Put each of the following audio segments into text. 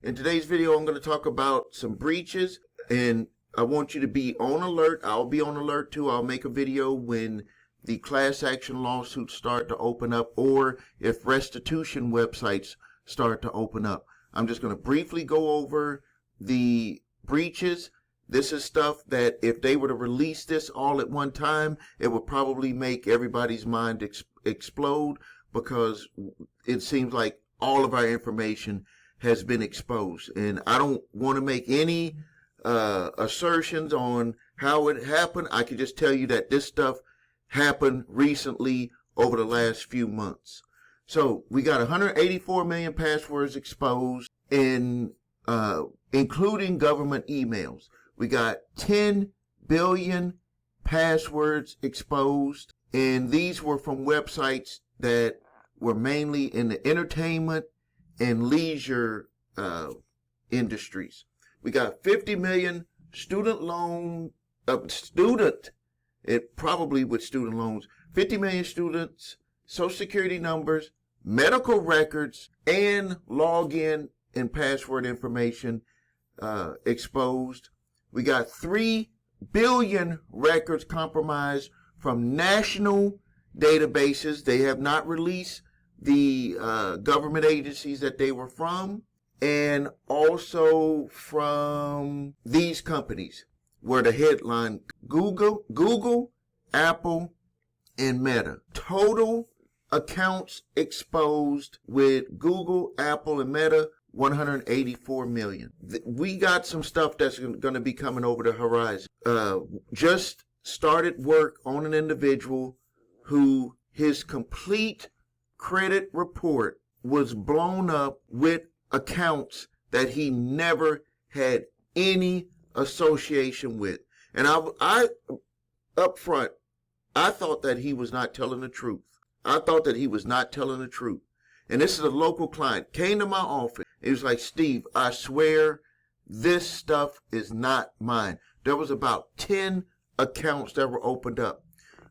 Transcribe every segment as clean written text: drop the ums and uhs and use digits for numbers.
In today's video, I'm going to talk about some breaches, and I want you to be on alert. I'll be on alert too. I'll make a video when the class action lawsuits start to open up, or if restitution websites start to open up. I'm just going to briefly go over the breaches. This is stuff that if they were to release this all at one time, it would probably make everybody's mind explode, because it seems like all of our information has been exposed. And I don't want to make any assertions on how it happened. I can just tell you that this stuff happened recently over the last few months. So we got 184 million passwords exposed, in including government emails. We got 10 billion passwords exposed, and these were from websites that were mainly in the entertainment and leisure industries. We got 50 million student loan, probably with student loans, 50 million students, social security numbers, medical records, and login and password information exposed. We got 3 billion records compromised from national databases. They have not released the government agencies that they were from, and also from these companies were the headline: Google, Apple, and Meta. Total accounts exposed with Google, Apple, and Meta, 184 million. We got some stuff that's going to be coming over the horizon. Just started work on an individual who his complete credit report was blown up with accounts that he never had any association with. And I up front, I thought that he was not telling the truth. And this is a local client, came to my office. He was like, "Steve, I swear this stuff is not mine." There was about 10 accounts that were opened up.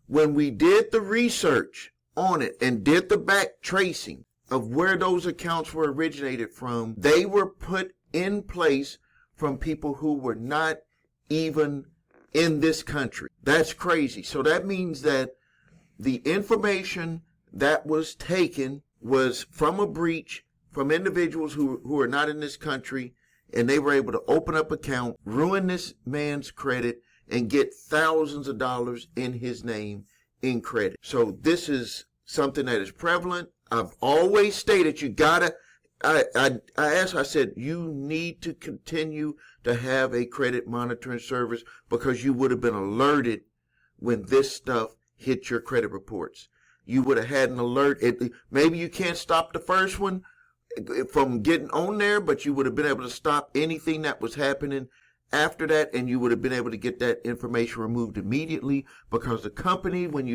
When we did the research on it and did the back tracing of where those accounts were originated from, they were put in place from people who were not even in this country. That's crazy. So that means that the information that was taken was from a breach, from individuals who are not in this country, and they were able to open up account, ruin this man's credit, and get thousands of dollars in his name in credit. So this is something that is prevalent. I've always stated you gotta, I said, you need to continue to have a credit monitoring service, because you would have been alerted when this stuff hit your credit reports. You would have had an alert. Maybe you can't stop the first one from getting on there, but you would have been able to stop anything that was happening after that, and you would have been able to get that information removed immediately, because the company, when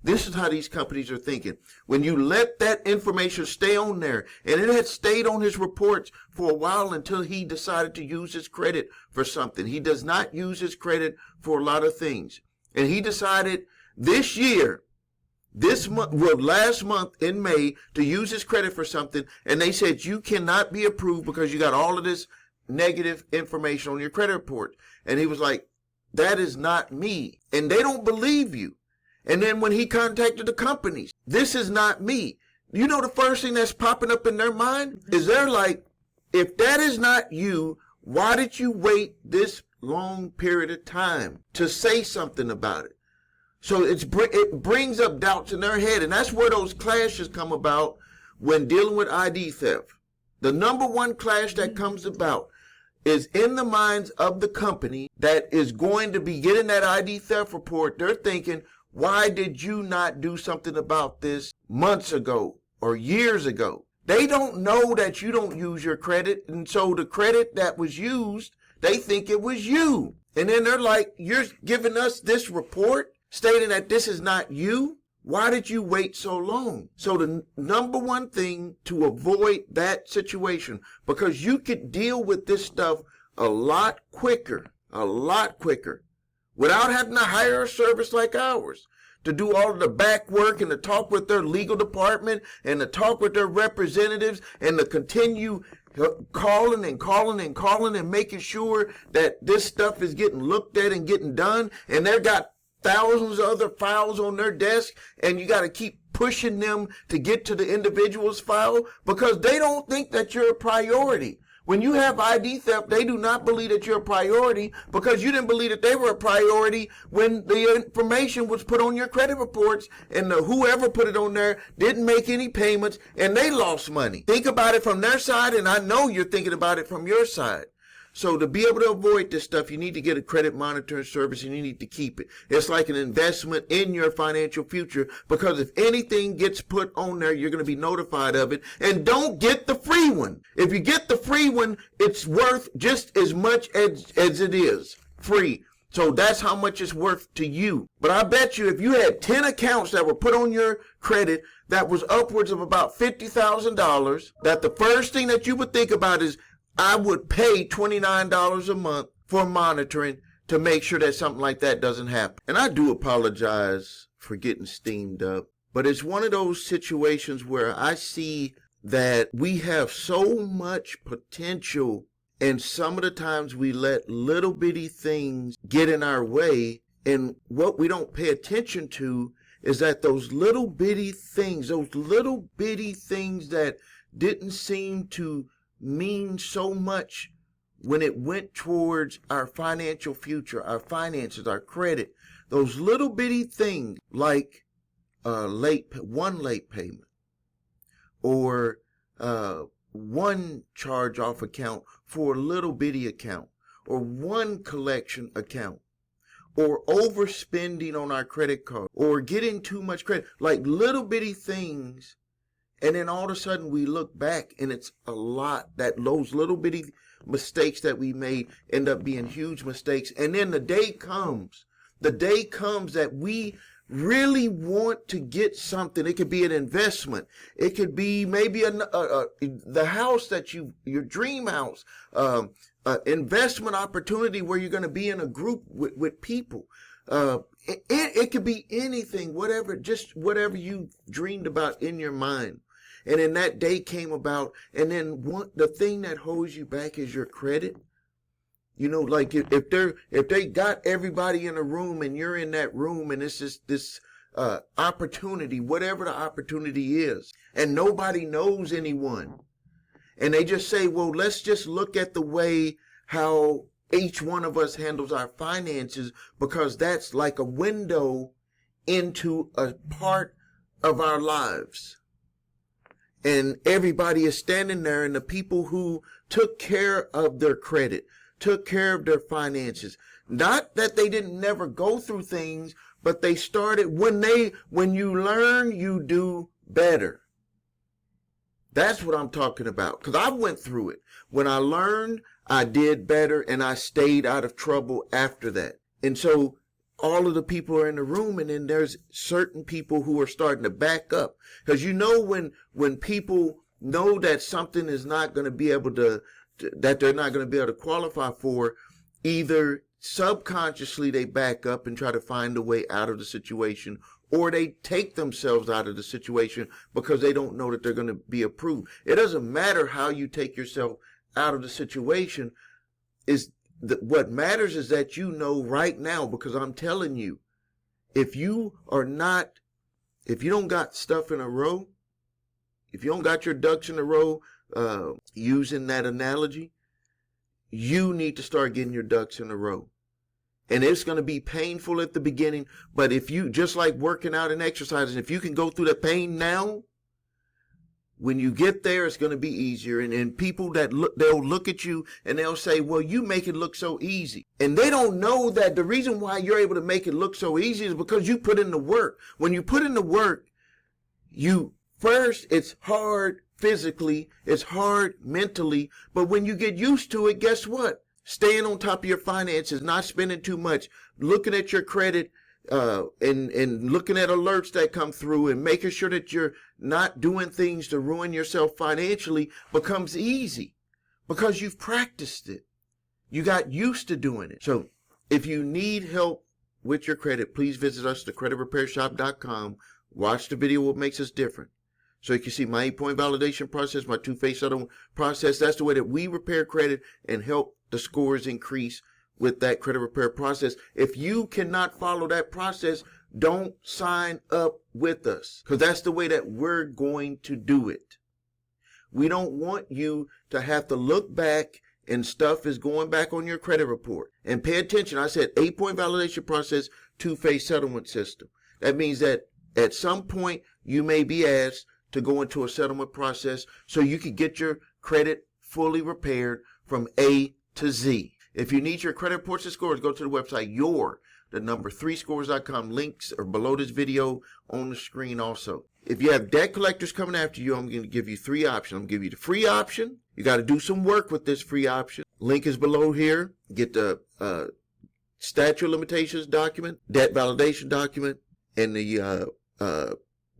this is how these companies are thinking, when you let that information stay on there, and it had stayed on his reports for a while until he decided to use his credit for something. He does not use his credit for a lot of things. And he decided this year, last month in May, to use his credit for something, and they said you cannot be approved because you got all of this negative information on your credit report. And he was like, "That is not me." And they don't believe you. And then when he contacted the companies, "This is not me." You know, the first thing that's popping up in their mind is they're like, "If that is not you, why did you wait this long period of time to say something about it?" So it brings up doubts in their head. And that's where those clashes come about when dealing with ID theft. The number one clash that comes about is in the minds of the company that is going to be getting that ID theft report. They're thinking, "Why did you not do something about this months ago or years ago?" They don't know that you don't use your credit. And so the credit that was used, they think it was you. And then they're like, "You're giving us this report stating that this is not you? Why did you wait so long?" So the number one thing to avoid that situation, because you could deal with this stuff a lot quicker, without having to hire a service like ours to do all of the back work and to talk with their legal department and to talk with their representatives and to continue calling and making sure that this stuff is getting looked at and getting done, and they've got thousands of other files on their desk, and you got to keep pushing them to get to the individual's file because they don't think that you're a priority. When you have ID theft, they do not believe that you're a priority because you didn't believe that they were a priority when the information was put on your credit reports and whoever put it on there didn't make any payments and they lost money. Think about it from their side, and I know you're thinking about it from your side. So to be able to avoid this stuff, you need to get a credit monitoring service and you need to keep it. It's like an investment in your financial future because if anything gets put on there, you're going to be notified of it. And don't get the free one. If you get the free one, it's worth just as much as it is free. So that's how much it's worth to you. But I bet you if you had 10 accounts that were put on your credit that was upwards of about $50,000, that the first thing that you would think about is, I would pay $29 a month for monitoring to make sure that something like that doesn't happen. And I do apologize for getting steamed up, but it's one of those situations where I see that we have so much potential, and some of the times we let little bitty things get in our way, and what we don't pay attention to is that those little bitty things that didn't seem to mean so much when it went towards our financial future, our finances, our credit. Those little bitty things like one late payment or one charge off account for a little bitty account or one collection account or overspending on our credit card or getting too much credit, like little bitty things. And then all of a sudden we look back and it's a lot that those little bitty mistakes that we made end up being huge mistakes. And then the day comes that we really want to get something. It could be an investment. It could be maybe the house that your dream house, investment opportunity where you're going to be in a group with people. It could be anything, whatever you dreamed about in your mind. And then that day came about, and then the thing that holds you back is your credit. You know, like if they got everybody in a room and you're in that room and it's just this opportunity, whatever the opportunity is, and nobody knows anyone, and they just say, well, let's just look at the way how each one of us handles our finances, because that's like a window into a part of our lives. And everybody is standing there, and the people who took care of their credit, took care of their finances, not that they didn't never go through things, but they started, when you learn, you do better. That's what I'm talking about, because I went through it. When I learned, I did better, and I stayed out of trouble after that. And so all of the people are in the room, and then there's certain people who are starting to back up. Because you know when people know that something is not going to be able that they're not going to be able to qualify for, either subconsciously they back up and try to find a way out of the situation, or they take themselves out of the situation because they don't know that they're going to be approved. It doesn't matter how you take yourself out of the situation. What matters is that you know right now, because I'm telling you, if you don't got stuff in a row, if you don't got your ducks in a row, using that analogy, you need to start getting your ducks in a row. And it's going to be painful at the beginning, but if you, just like working out and exercising, if you can go through the pain now, when you get there, it's going to be easier. And people they'll look at you and they'll say, well, you make it look so easy. And they don't know that the reason why you're able to make it look so easy is because you put in the work. When you put in the work, it's hard physically, it's hard mentally, but when you get used to it, guess what? Staying on top of your finances, not spending too much, looking at your credit, and looking at alerts that come through and making sure that you're not doing things to ruin yourself financially becomes easy because you've practiced it. You got used to doing it. So if you need help with your credit, please visit us at thecreditrepairshop.com. Watch the video, what makes us different. So you can see my 8-point validation process, my two-phase settlement process. That's the way that we repair credit and help the scores increase with that credit repair process. If you cannot follow that process, don't sign up with us, because that's the way that we're going to do it. We don't want you to have to look back and stuff is going back on your credit report. And pay attention. I said 8-point validation process, two-phase settlement system. That means that at some point you may be asked to go into a settlement process so you can get your credit fully repaired from A to Z. If you need your credit reports and scores, go to the website your3scores.com. Links are below this video on the screen also. If you have debt collectors coming after you, I'm going to give you 3 options. I'm going to give you the free option. You got to do some work with this free option. Link is below here. Get the statute of limitations document, debt validation document, and the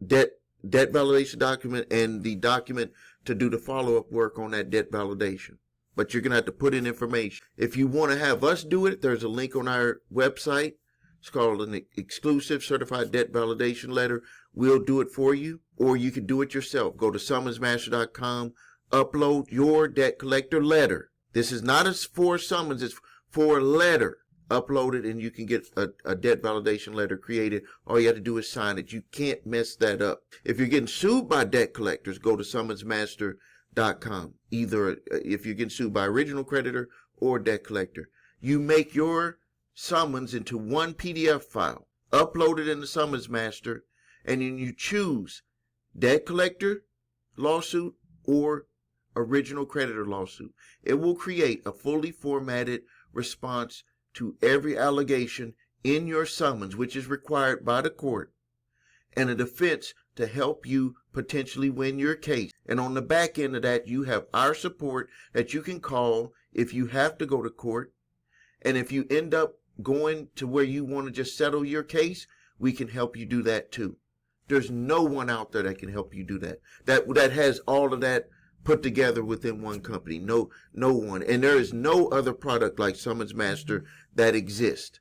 debt validation document, and the document to do the follow-up work on that debt validation. But you're going to have to put in information. If you want to have us do it, there's a link on our website. It's called an exclusive certified debt validation letter. We'll do it for you, or you can do it yourself. Go to summonsmaster.com, upload your debt collector letter. This is not for summons, it's for a letter. Upload it and you can get a debt validation letter created. All you have to do is sign it. You can't mess that up. If you're getting sued by debt collectors, go to summonsmaster.com. Either if you're getting sued by original creditor or debt collector, you make your summons into one PDF file, upload it in the Summons Master, and then you choose debt collector lawsuit or original creditor lawsuit. It will create a fully formatted response to every allegation in your summons, which is required by the court, and a defense to help you potentially win your case. And on the back end of that, you have our support that you can call if you have to go to court. And if you end up going to where you want to just settle your case, we can help you do that too. There's no one out there that can help you do that. That has all of that put together within one company. No one. And there is no other product like Summons Master that exists.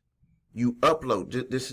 You upload. This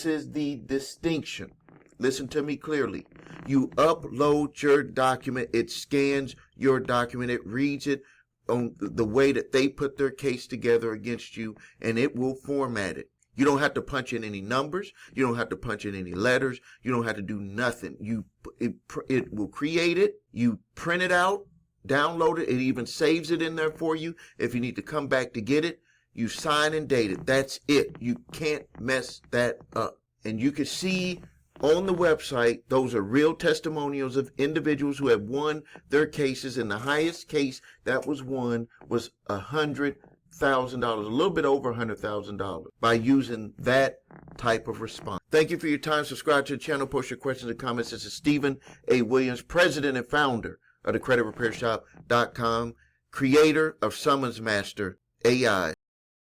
is the distinction. Listen to me clearly. You upload your document. It scans your document. It reads it on the way that they put their case together against you, and it will format it. You don't have to punch in any numbers. You don't have to punch in any letters. You don't have to do nothing. It will create it. You print it out, download it. It even saves it in there for you. If you need to come back to get it, you sign and date it. That's it. You can't mess that up. And you can see on the website, those are real testimonials of individuals who have won their cases. And the highest case that was won was $100,000, a little bit over $100,000, by using that type of response. Thank you for your time. Subscribe to the channel. Post your questions and comments. This is Stephen A. Williams, president and founder of the CreditRepairShop.com, creator of Summons Master AI.